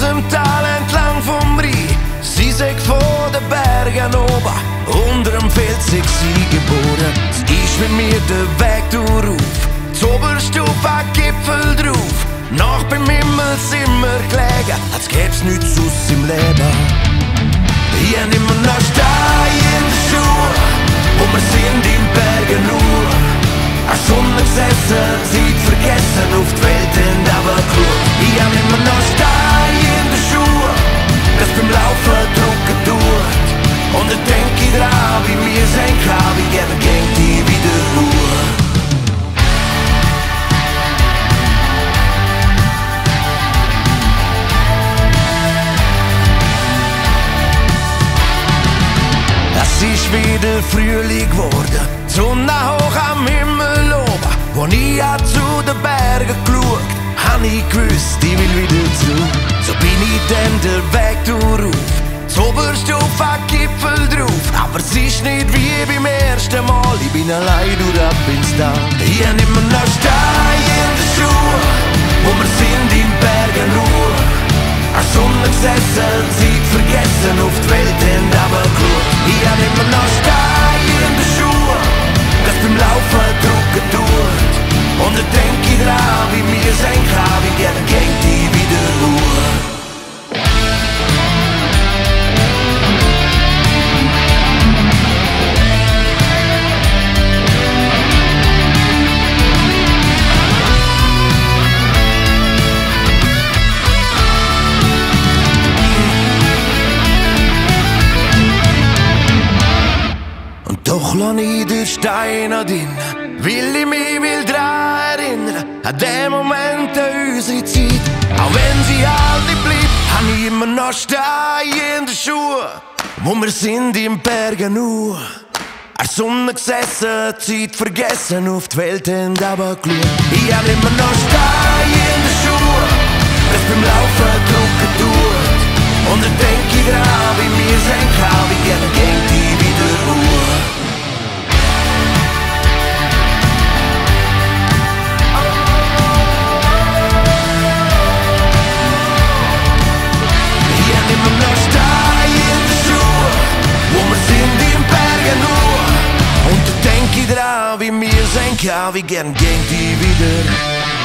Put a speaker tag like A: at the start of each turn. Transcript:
A: dem Tal entlang vom Rhein. Sie sind von den Bergen oben, unter dem Feld sind sie geboren. Es ist mit mir der Weg darauf, zoberst auf einen Gipfel drauf. Nach beim Himmel sind wir gelegen, als gäb's nichts aus im Leben. Ich hab immer noch Steine in den Schuhen, und wir sind in Bergen nur. An Sonne gesessen, Zeit vergessen, auf die Welt und aber geschaut. Ich hab immer noch Steine in den Schuhen, das beim Laufen drücken tut. Und dann denk ich dran, wie wir sein kann, wie gerne gängt die wieder Ruhe. Es ist wieder Frühling geworden, die Sonne hoch am Himmel oben. Als ich zu den Bergen geschaut, hab ich gewusst, ich will wieder zurück. So bin ich dann den Weg darauf, zoberst auf einen Gipfel drauf. Aber es ist nicht wie beim ersten Mal, ich bin allein durch ab ins Tal. Ich hab immer noch Steine in den Schuhen, wo wir sind in Bergen nur. An Sonne gesessen, Zeit vergessen, auf die Welt und aber geschaut. Ich hab immer noch Steine in den Schuhen, das beim Laufen drücken tut. Und dann denk ich dran, wie mir sein kann, wie gerne gängt die wieder Ruhe. Doch lass ich den Stein noch drin, weil ich mich dran erinnern, an den Moment an unsere Zeit. Auch wenn sie alle bleibt, hab ich immer noch Steine in den Schuhen, wo wir sind in Bergen nur. An der Sonne gesessen, Zeit vergessen, auf die Welt und aber geschaut. Ich hab immer noch Steine in den Schuhen, das beim Laufen drücken tut. Und dann denk ich dran, wie mir sein kann, wie gerne gängt die wieder Ruhe. Wie mir sein kann, wie gern gängt die wieder.